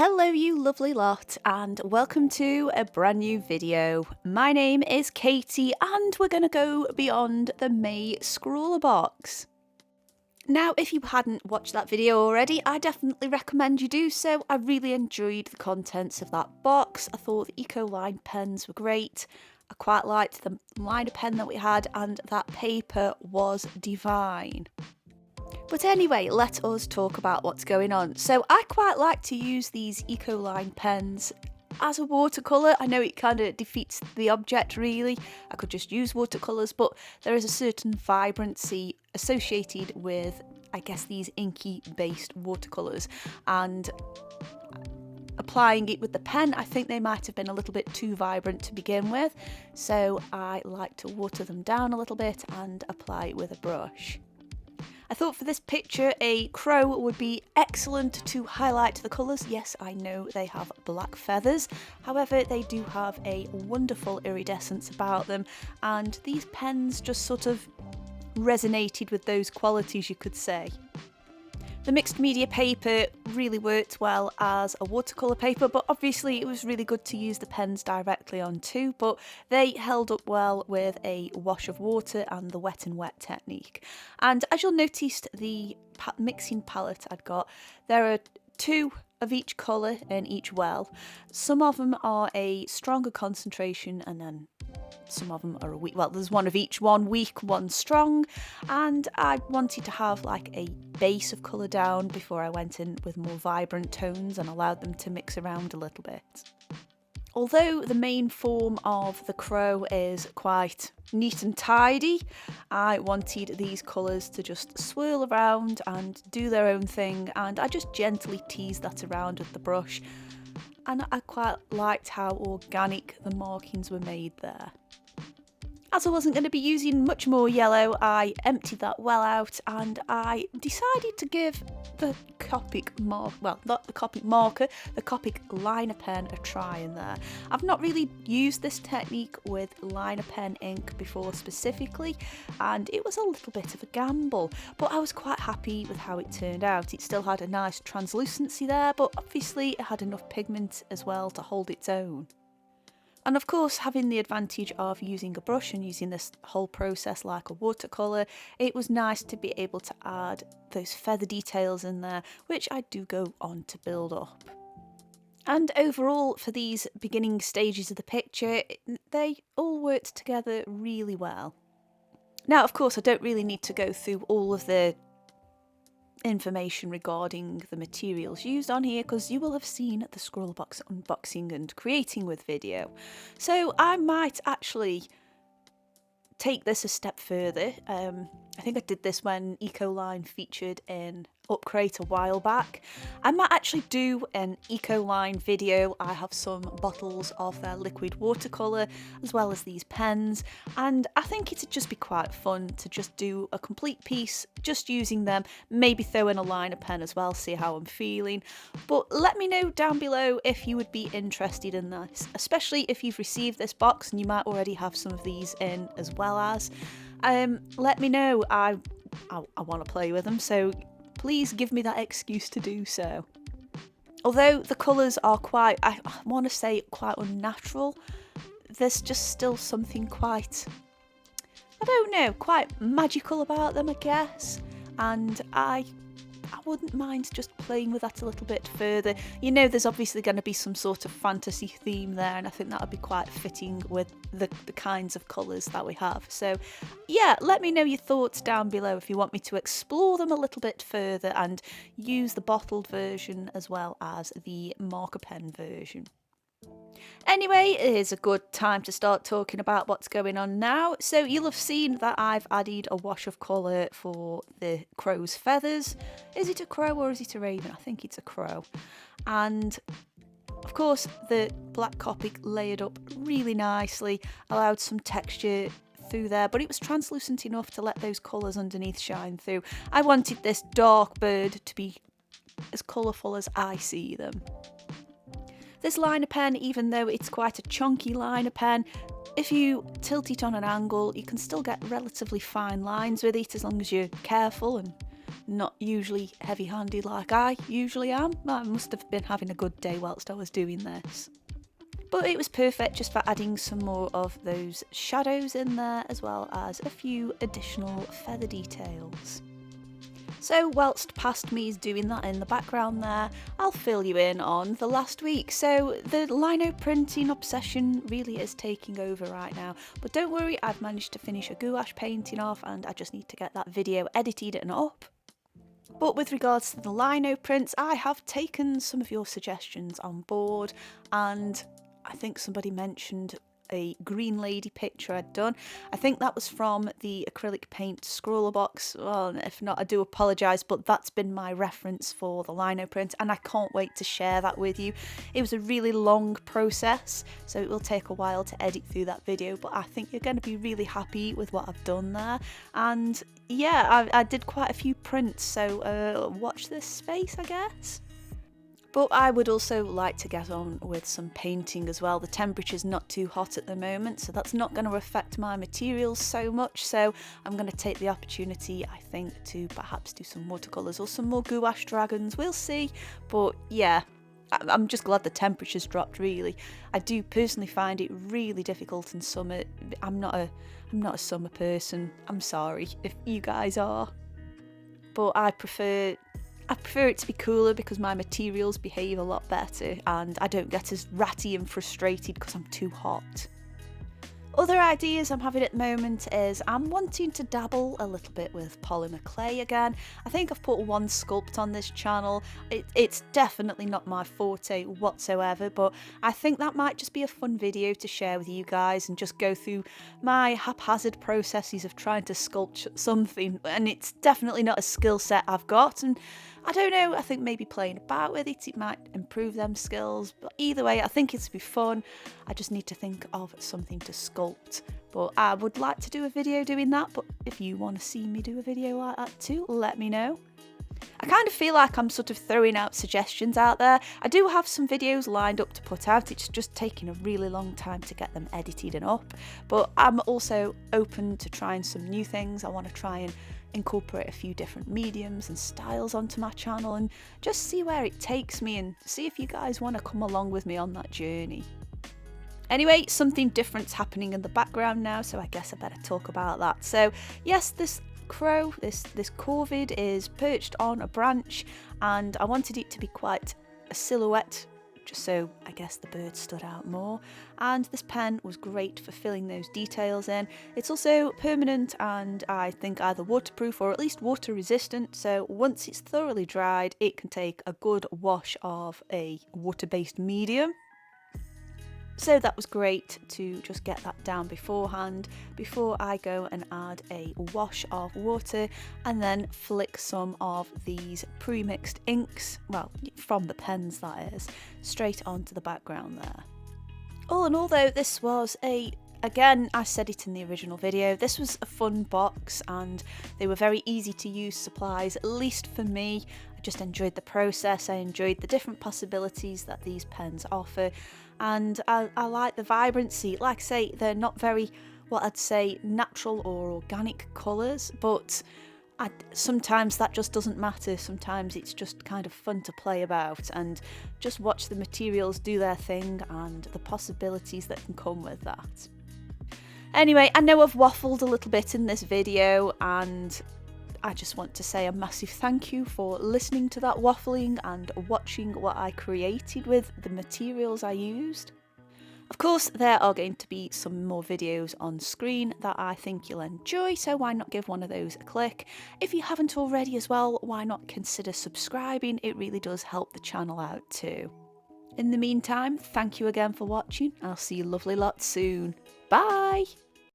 Hello you lovely lot and welcome to a brand new video. My name is Katie and we're going to go beyond the May ScrawlrBox. Now if you hadn't watched that video already, I definitely recommend you do so. I really enjoyed the contents of that box. I thought the Ecoline pens were great. I quite liked the liner pen that we had and that paper was divine. But anyway, let us talk about what's going on. So I quite like to use these Ecoline pens as a watercolour. I know it kind of defeats the object really. I could just use watercolours, but there is a certain vibrancy associated with, I guess, these inky based watercolours. And applying it with the pen, I think they might have been a little bit too vibrant to begin with. So I like to water them down a little bit and apply it with a brush. I thought for this picture a crow would be excellent to highlight the colours. Yes, I know they have black feathers, however they do have a wonderful iridescence about them, and these pens just sort of resonated with those qualities, you could say. The mixed media paper really worked well as a watercolour paper, but obviously it was really good to use the pens directly on too, but they held up well with a wash of water and the wet and wet technique. And as you'll notice, the mixing palette I've got, there are two of each colour in each well. Some of them are a stronger concentration and then some of them are a weak, well there's one of each, one weak, one strong, and I wanted to have like a base of colour down before I went in with more vibrant tones and allowed them to mix around a little bit. Although the main form of the crow is quite neat and tidy, I wanted these colours to just swirl around and do their own thing, and I just gently teased that around with the brush, and I quite liked how organic the markings were made there. As I wasn't going to be using much more yellow, I emptied that well out and I decided to give the Copic marker, well not the Copic marker, the Copic liner pen a try in there. I've not really used this technique with liner pen ink before specifically, and it was a little bit of a gamble, but I was quite happy with how it turned out. It still had a nice translucency there, but obviously it had enough pigment as well to hold its own. And of course, having the advantage of using a brush and using this whole process like a watercolour, it was nice to be able to add those feather details in there, which I do go on to build up. And overall, for these beginning stages of the picture, they all worked together really well. Now, of course, I don't really need to go through all of the information regarding the materials used on here because you will have seen the ScrawlrBox unboxing and creating with video. So I might actually take this a step further. I think I did this when Ecoline featured in Upcrate a while back. I might actually do an Ecoline video. I have some bottles of their liquid watercolour as well as these pens, and I think it'd just be quite fun to just do a complete piece just using them, maybe throw in a liner pen as well, see how I'm feeling. But let me know down below if you would be interested in this, especially if you've received this box and you might already have some of these in as well as. Let me know. I want to play with them, so please give me that excuse to do so. Although the colours are quite, I want to say quite unnatural, there's just still something quite, I don't know, quite magical about them, I guess. And I wouldn't mind just playing with that a little bit further. You know, there's obviously going to be some sort of fantasy theme there, and I think that would be quite fitting with the kinds of colours that we have. So yeah, let me know your thoughts down below if you want me to explore them a little bit further and use the bottled version as well as the marker pen version. Anyway, it is a good time to start talking about what's going on now. So you'll have seen that I've added a wash of colour for the crow's feathers. Is it a crow or is it a raven? I think it's a crow. And of course the black Copic layered up really nicely, allowed some texture through there, but it was translucent enough to let those colours underneath shine through. I wanted this dark bird to be as colourful as I see them. This liner pen, even though it's quite a chunky liner pen, if you tilt it on an angle, you can still get relatively fine lines with it as long as you're careful and not usually heavy-handed like I usually am. I must have been having a good day whilst I was doing this. But it was perfect just for adding some more of those shadows in there, as well as a few additional feather details. So whilst past me is doing that in the background there, I'll fill you in on the last week. So the lino printing obsession really is taking over right now. But don't worry, I've managed to finish a gouache painting off and I just need to get that video edited and up. But with regards to the lino prints, I have taken some of your suggestions on board, and I think somebody mentioned a green lady picture I'd done. I think that was from the acrylic paint ScrawlrBox. Well, if not, I do apologise, but that's been my reference for the lino print, and I can't wait to share that with you. It was a really long process, so it will take a while to edit through that video, but I think you're going to be really happy with what I've done there. And yeah, I did quite a few prints, so watch this space, I guess. But I would also like to get on with some painting as well. The temperature's not too hot at the moment, so that's not going to affect my materials so much. So I'm going to take the opportunity, I think, to perhaps do some watercolours or some more gouache dragons. We'll see. But yeah, I'm just glad the temperature's dropped, really. I do personally find it really difficult in summer. I'm not a summer person. I'm sorry if you guys are. But I prefer it to be cooler because my materials behave a lot better and I don't get as ratty and frustrated because I'm too hot. Other ideas I'm having at the moment is I'm wanting to dabble a little bit with polymer clay again. I think I've put one sculpt on this channel. It's definitely not my forte whatsoever, but I think that might just be a fun video to share with you guys and just go through my haphazard processes of trying to sculpt something, and it's definitely not a skill set I've got, and I don't know, I think maybe playing about with it might improve them skills, but either way I think it's be fun. I just need to think of something to sculpt, but I would like to do a video doing that. But if you want to see me do a video like that too, let me know. I kind of feel like I'm sort of throwing out suggestions out there. I do have some videos lined up to put out, it's just taking a really long time to get them edited and up, but I'm also open to trying some new things. I want to try and incorporate a few different mediums and styles onto my channel and just see where it takes me and see if you guys want to come along with me on that journey. Anyway, something different's happening in the background now, so I guess I better talk about that. So yes, this crow, this corvid is perched on a branch, and I wanted it to be quite a silhouette, just so I guess the bird stood out more, and this pen was great for filling those details in. It's also permanent and I think either waterproof or at least water resistant, so once it's thoroughly dried it can take a good wash of a water-based medium. So that was great to just get that down beforehand before I go and add a wash of water and then flick some of these pre-mixed inks, well, from the pens that is, straight onto the background there. All in all though, this was again, I said it in the original video, this was a fun box and they were very easy to use supplies, at least for me. I just enjoyed the process, I enjoyed the different possibilities that these pens offer, and I like the vibrancy. Like I say, they're not very, what I'd say, natural or organic colours, but sometimes that just doesn't matter. Sometimes it's just kind of fun to play about and just watch the materials do their thing and the possibilities that can come with that. Anyway, I know I've waffled a little bit in this video, and I just want to say a massive thank you for listening to that waffling and watching what I created with the materials I used. Of course, there are going to be some more videos on screen that I think you'll enjoy, so why not give one of those a click? If you haven't already as well, why not consider subscribing? It really does help the channel out too. In the meantime, thank you again for watching. I'll see you lovely lot soon. Bye!